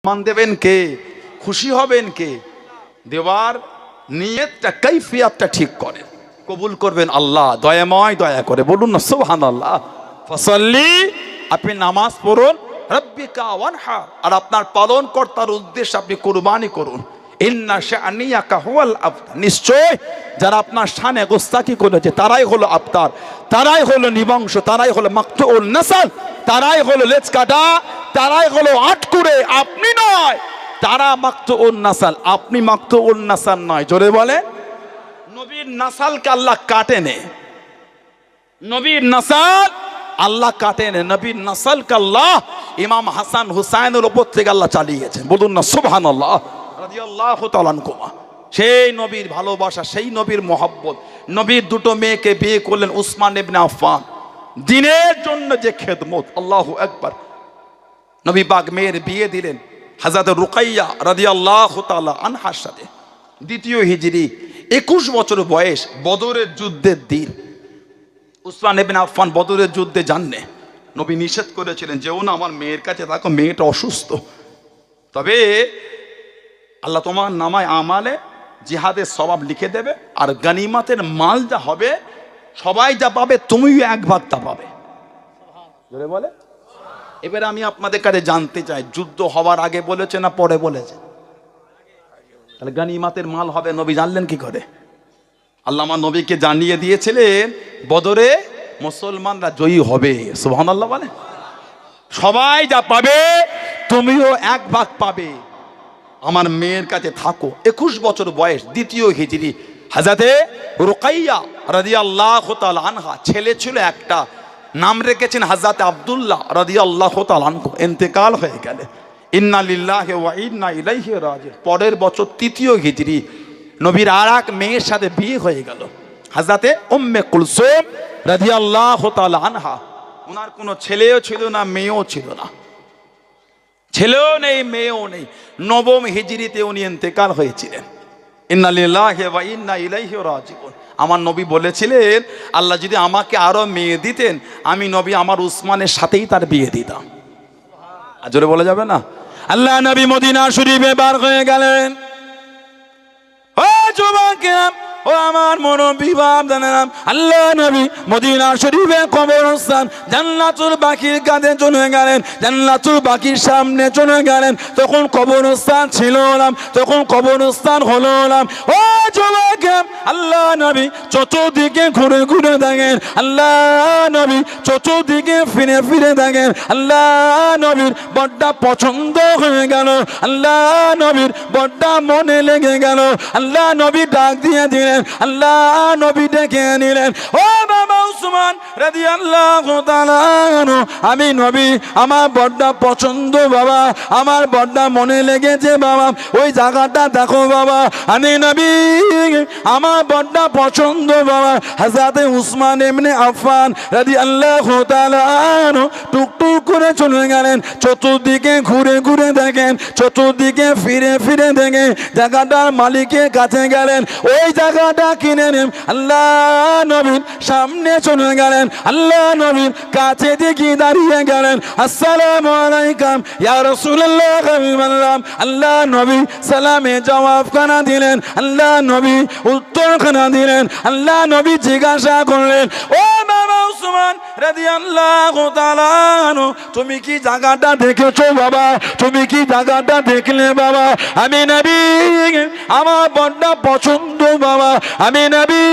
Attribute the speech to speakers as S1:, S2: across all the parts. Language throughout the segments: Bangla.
S1: মান দেবেন কে, খুশি হবেন কে? দেওয়ার নিয়তটা, কাইফিয়াতটা ঠিক করেন। কবুল করবেন আল্লাহ, দয়াময় দয়া করে। বলুন না সুবহানাল্লাহ। ফাসাল্লি, আপনি নামাজ পড়ুন, রাব্বিকা ওয়ানহার, আর আপনার পালন কর্তার উদ্দেশ্যে আপনি কুরবানি করুন। ইন্না শানিয়াকা হুয়াল আবতার, নিশ্চয় যারা আপনার শানে গোস্তাকি করেছে তারাই হলো আবতার, তারাই হলো নিবংশ, তারাই হলো মাকতুউল নাসাল, তারাই হলো লেজ কাটা, তারাই হলো আটকুরে, আপনি নয়। তারা মাকতুউন নাসাল, আপনি মাকতুউন নাসাল নয়। জোরে বলে। নবীর নাসালকে আল্লাহ কাটেনে, নবীর নাসাল আল্লাহ কাটেনে, নবীর নাসালকে আল্লাহ ইমাম হাসান হুসাইনের উপর থেকে আল্লাহ চালিয়েছেন। বলুন না সুবহানাল্লাহ। রাদিয়াল্লাহু তাআলা আনহুমা, সেই নবীর ভালোবাসা, সেই নবীর মহব্বত। নবীর দুটো মেয়েকে বিয়ে করলেন উসমান ইবনে আফফান, দ্বীনের জন্য যে খেদমত, আল্লাহু আকবার। নবী পাক মেয়ের বিয়ে দিলেন হযরত রুকাইয়া রাদিয়াল্লাহু তাআলা আনহার সাথে। দ্বিতীয় হিজরি, 21 বছর বয়স, বদরের যুদ্ধের দিন। উসমান ইবনে আফফান বদরের যুদ্ধে যাননি। নবী নিষেধ করেছিলেন, যেও না আমার মেয়ের কাছে থাকো, মেয়েটা অসুস্থ। তবে আল্লাহ তোমার নামায় আমালে জিহাদের সওয়াব লিখে দেবে, আর গনিমতের মাল যা হবে সবাই যা পাবে তুমিও এক ভাগ তা পাবে। জোরে বলে। এবারে আমি আপনাদের কাছে জানতে চাই, যুদ্ধ হওয়ার আগে বলেছে না পরে বলেছে? তাহলে গনিমতের মাল হবে নবী জানলেন কি করে? আল্লাহ আমার নবীকে জানিয়ে দিয়েছিলেন বদরে মুসলমানরা জয়ী হবে। সুবহানাল্লাহ বলে। সবাই যা পাবে তুমিও এক ভাগ পাবে। আমার মেয়ের কাছে থাকো। 21 বছর বয়স, দ্বিতীয় হিজরি। হযরতে রুকাইয়া রাদিয়াল্লাহু তাআলা আনহা, ছেলে ছিল একটা, নাম রেখেছেন হযরত আব্দুল্লাহ রাদিয়াল্লাহু তাআলা আনহু। ইন্তেকাল হয়ে গেলে। ইন্না লিল্লাহি ওয়া ইন্না ইলাইহি রাজিউন। পরের বছর তৃতীয় হিজরি, নবীর আর এক মেয়ের সাথে বিয়ে হয়ে গেল, হযরতে উম্মে কুলসুম রাদিয়াল্লাহু তাআলা আনহা। ওনার কোনো ছেলেও ছিল না, মেয়েও ছিল না, ছেলেও নেই মেয়েও নেই। নবম হিজরিতে উনি ইন্তেকাল হয়েছিলেন। ইন্না লিল্লাহি ওয়া ইন্না ইলাইহি রাজিউন। আমার নবী বলেছিলেন, আল্লাহ যদি আমাকে আরো মেয়ে দিতেন, আমি নবী আমার উসমানের সাথেই তার বিয়ে দিতাম। আর জোরে বলা যাবে না? আল্লাহ নবী মদিনা শরীফে বার হয়ে গেলেন। ও যুবকেরা, ও আমার মুরব্বি বাপদাদারা, আল্লাহ নবী মদিনা শরীফে কবরস্থান জান্নাতুল বাকির কাছে চলে গেলেন, জান্নাতুল বাকির সামনে চলে গেলেন। তখন কবরস্থান ছিল না, তখন কবরস্থান হলো না। ও যুবকেরা, আল্লাহ নবী চতুর্দিকে ঘুরে ঘুরে দেখেন, আল্লাহ নবী চতুর্দিকে ফিরে ফিরে দেখেন। আল্লাহ নবীর বড্ডা পছন্দ হয়ে গেল, আল্লাহ নবীর বড্ডা মনে লেগে গেল। আল্লাহ নবী ডাক দিয়ে দিলেন, আল্লাহ নবী ডেকে নিলেন, ও বাবা উসমান রাদিয়াল্লাহু তাআলা আনহু, আমি নবী, আমার বড্ডা পছন্দ বাবা, আমার বড্ডা মনে লেগেছে বাবা, ওই জায়গাটা দেখো বাবা। আমি নবী, আমার বড্ডা পছন্দ বাবা। হযরত উসমান ইবনে আফফান রাদিয়াল্লাহু তাআলা আনহু টুকটুক করে চলে গেলেন, চতুর্দিকে ঘুরে ঘুরে দেখেন, চতুর্দিকে ফিরে ফিরে দেখেন, জায়গাটার মালিকের কাছে গেলেন, ওই জায়গাটা কিনে নেন। আল্লাহ নবীর সামনে চলে গেলেন, আল্লাহ নবীর কাছে দিকে দাঁড়িয়ে গেলেন। আসসালামু আলাইকুম ইয়া রাসূলুল্লাহ, হাবিবাল্লাহ। আল্লাহ নবী সালামে জবাব খানা দিলেন, আল্লাহ নবী উত্তর খানা দিলেন। আল্লাহ নবী জিজ্ঞাসা করলেন, ও বাবা উসমান রাদিয়াল্লাহু তাআলা আনহু, তুমি কি জায়গাটা দেখেছো বাবা? তুমি কি জায়গাটা দেখলে বাবা? আমি নবী, আমার বড্ডা পছন্দ বাবা, আমি নবী,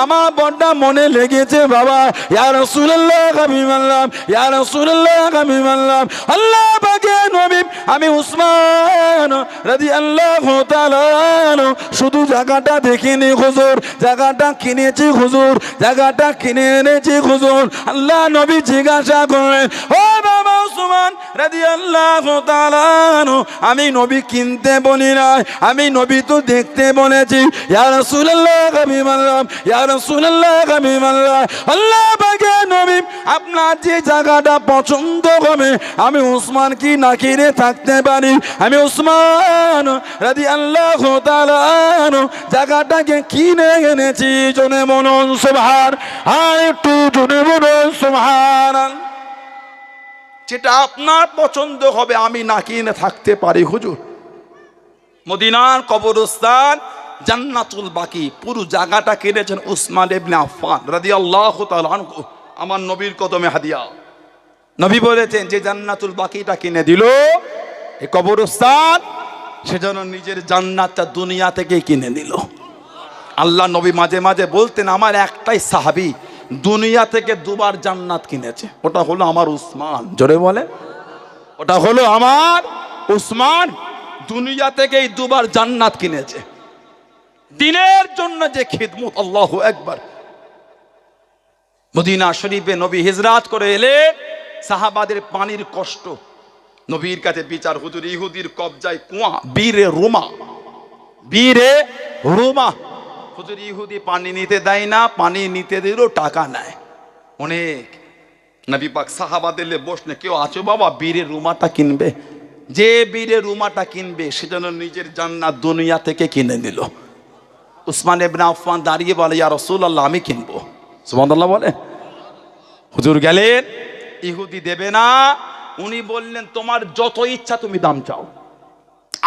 S1: আমার বড্ডা মনে লেগেছে বাবা। ইয়া রাসূলুল্লাহ, হাবিবাল্লাহ, ইয়া রাসূলুল্লাহ, হাবিবাল্লাহ। আল্লাহ পাকের নবী, আমি উসমান রাদিয়াল্লাহু তাআলা আনহু শুধু জায়গাটা দেখিনি হুজুর, জায়গাটা কিনেছি হুজুর, জায়গাটা কিনে এনেছি হুজুর। আল্লাহ নবী জিজ্ঞাসা করলেন, ও বাবা উসমান রাদিয়াল্লাহু তাআলা আনহু, আমি নবী কিনতে বলি নাই, আমি নবী তো দেখতে বলেছি। ইয়া রাসূলুল্লাহ, হাবিবাল্লাহ, ইয়া রাসূলুল্লাহ, হাবিবাল্লাহ। আল্লাহ পাকের নবী, আপনার যে জায়গাটা পছন্দ হবে, আমি উসমান কি না কিনে থাকতে পারি? আমি উসমান রাদিয়াল্লাহু তাআলা আনহু জায়গাটাকে কিনে এনেছি। জোরে বলুন সুবহান, আর একটু জোরে বলুন সুবহান। যেটা আপনার পছন্দ হবে আমি না কিনে থাকতে পারি হুজুর। মদিনার কবরস্থান জান্নাতুল বাকি পুরো জায়গাটা কিনেছেন উসমান ইবনে আফফান রাদিয়াল্লাহু তাআলা আনহু। আমার নবীর কদমে হাদিয়া। নবী বলেছেন যে জান্নাতুল বাকিটা কিনে দিল এই কবরস্থান, সেজন্য নিজের জান্নাতটা দুনিয়া থেকে কিনে নিল। আল্লাহ নবী মাঝে মাঝে বলতেন আমার একটাই সাহাবী দুনিয়া থেকে দুবার জান্নাত কিনেছে, ওটা হলো আমার উসমান। জোরে বলে, ওটা হলো আমার উসমান। দুনিয়া থেকেই দুবার জান্নাত কিনেছে। দিনের জন্য যে খিদমত, আল্লাহু আকবার। মদিনা শরীফে নবী হিজরাত করে এলে সাহাবাদের পানির কষ্ট, নবীর কাছে বিচার, হুজুর ইহুদির কবজায় কুয়া, বীরে রোমা, বীরে রোমা, হুজুর ইহুদি পানি নিতে দেয় না, পানি নিতে দিলেও টাকা নেয় অনেক। নবী পাক সাহাবাদের বসনে, কেউ আছো বাবা বীরে রুমাটা কিনবে? যে বীরে রুমাটা কিনবে সেজন্য নিজের জান্নাত দুনিয়া থেকে কিনে নিল। উসমান ইবনে আফফান দাঁড়িয়ে বলে ইয়া রাসূলুল্লাহ আমি কিনবো। সুবহানাল্লাহ বলে। হুজুর গেলেন, ইহুদি দেবে না। উনি বললেন তোমার যত ইচ্ছা তুমি দাম চাও।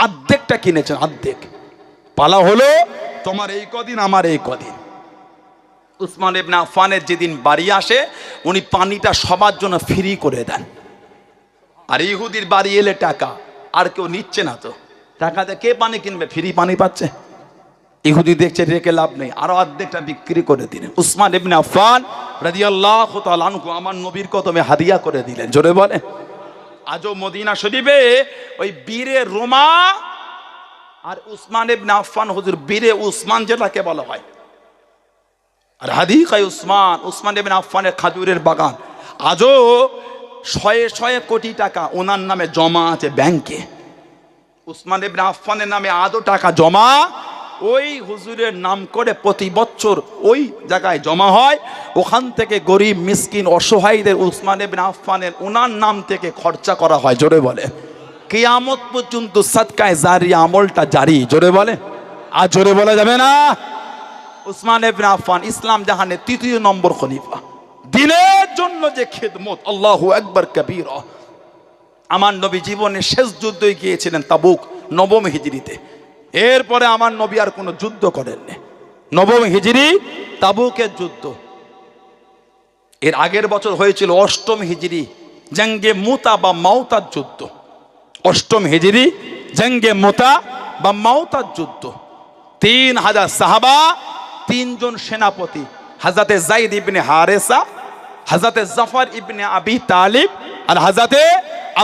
S1: অর্ধেকটা কিনেছেন, অর্ধেক। পালা হলো তোমার এই কদিন আমার এই কদিন। উসমান ইবনে আফফানের যেদিন বাড়ি আসে উনি পানিটা সবার জন্য ফ্রি করে দেন। আর ইহুদির বাড়ি এলে টাকা, আর কেউ নিচ্ছে না তো, টাকাতে কে পানি কিনবে? ফ্রি পানি পাচ্ছে। ইহুদি দেখছে রেখে লাভ নেই, আরো অর্ধেকটা বিক্রি করে দিলেন। উসমান ইবনে আফফান রাদিয়াল্লাহু তাআলা আনহু আমার নবীর কদমে হাদিয়া করে দিলেন। জোরে বলে। আজও মদিনা শরীফে ওই বীরে রোমা আর উসমান ইবনে আফফান, হুজুর বীরে উসমান যেটাকে বলা হয়, আর হাদিকায়ে উসমান, উসমান ইবনে আফফানের খাজুরের বাগান আজও শয়ে শয়ে কোটি টাকা ওনার নামে জমা আছে ব্যাংকে। উসমান ইবনে আফফানের নামে আজও টাকা জমা, ওই হুজুরের নাম করে প্রতি বছর ওই জায়গায় জমা হয়। ওখান থেকে গরিব মিসকিন অসহায়দের উসমান ইবনে আফফানের ওনার নাম থেকে খরচা করা হয়। জোরে বলে। কিয়ামত পর্যন্ত সাদকায়ে জারিয়া আমলটা জারি। জোরে বলে। আর জোরে বলা যাবে না। উসমান ইবনে আফফান ইসলাম জাহানের তৃতীয় নম্বর খলিফা। দিনের জন্য যে খিদমত, আল্লাহু আকবার কবীরা। আমার নবী জীবনে শেষ যুদ্ধে গিয়েছিলেন তাবুক, নবম হিজরিতে। এরপরে আমার নবী আর কোনো যুদ্ধ করেননি। নবম হিজরি তাবুকের যুদ্ধ। এর আগের বছর হয়েছিল অষ্টম হিজরি জঙ্গে মুতা বা মাউতার যুদ্ধ। অষ্টম হিজরি জঙ্গে মুতা বা মাউতার যুদ্ধ। 3000 সাহাবা, 3 জন সেনাপতি, হযরতে যায়েদ ইবনে হারেসা, হযরতে জাফর ইবনে আবি তালিব আর হযরতে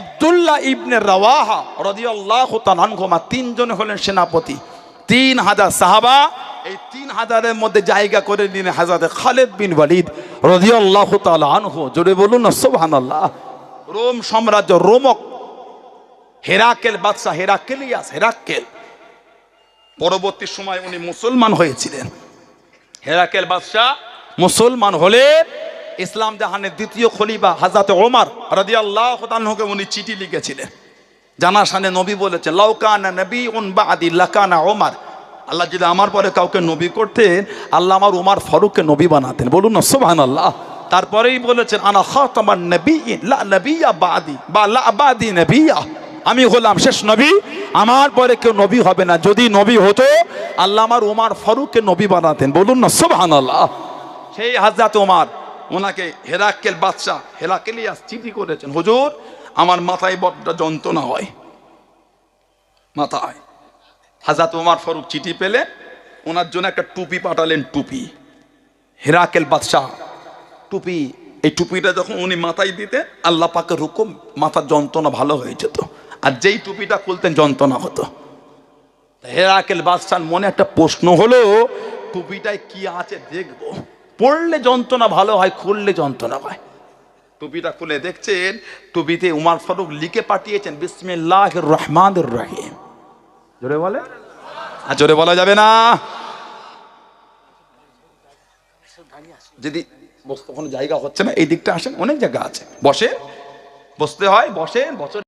S1: আব্দুল্লাহ ইবনে রাওয়াহা রাদিয়াল্লাহু তাআলা আনহুমা, 3 জন হলেন সেনাপতি। 3000 সাহাবা। এই 3000 এর মধ্যে জায়গা করে নিলেন হযরতে খালিদ বিন ওয়ালিদ রাদিয়াল্লাহু তাআলা আনহু। জোরে বলুন না সুবহানাল্লাহ। রোম সাম্রাজ্য, রোমক হেরাকেল বাদশা, হেরাকেল পরবর্তী সময় উনি মুসলমান হয়েছিলেন। হেরাকেল বাদশা মুসলমান হলে ইসলাম জাহানের দ্বিতীয় খলিফা হযরতে ওমর রাদিয়াল্লাহু তাআলা আনহুকে উনি চিঠি লিখেছিলেন। জানার সানে নবী বলেছেন লাউ কানা নবিয়ুন বাদি লাকানা ওমর। আল্লাহ যদি আমার পরে কাউকে নবী করতেন, আল্লাহ আমার ওমর ফারুককে নবী বানাতেন। বলুন না সুবহানাল্লাহ। তারপরেই বলেছেন আনা খাতামান নবিয়্যিন লা নবিয়্যা বাদি বা লা বাদি নবিয়্যা। আমি হলাম শেষ নবী, আমার পরে কেউ নবী হবে না। যদি নবী হতো আল্লাহ আমার ওমর ফারুককে নবী বানাতেন। বলুন না সুবহানাল্লাহ। সেই হযরত ওমর ওনাকে হেরাকেল বাদশা হেরাকেলিয়াস চিঠি করেছেন, হুজুর আমার মাথায় বড্ড যন্ত্রণা হয়, মাথায়। হযরত ওমর ফারুক চিঠি পেলে ওনার জন্য একটা টুপি পাঠালেন। টুপি, হেরাকেল বাদশা টুপি। এই টুপিটা যখন উনি মাথায় দিতেন আল্লাহ পাকের হুকুম মাথার যন্ত্রণা ভালো হয়ে যেত। আর যেই টুপিটা খুলতেন যন্ত্রণা হতো। হেরাকেল বাদশার মনে একটা প্রশ্ন হলো, টুপিটায় কি আছে দেখবো, পড়লে যন্ত্রণা ভালো হয়, খুললে যন্ত্রণা হয়। টুপিটা খুলে দেখছেন টুপিতে উমর ফারুক লিখে পাঠিয়েছেন বিসমিল্লাহির রহমানির রহিম। জোরে বলে। আর জোরে বলা যাবে না। যদি বসতে কোনো জায়গা হচ্ছে না এই দিকটা আসেন, অনেক জায়গা আছে, বসে বসতে হয়, বসেন বছর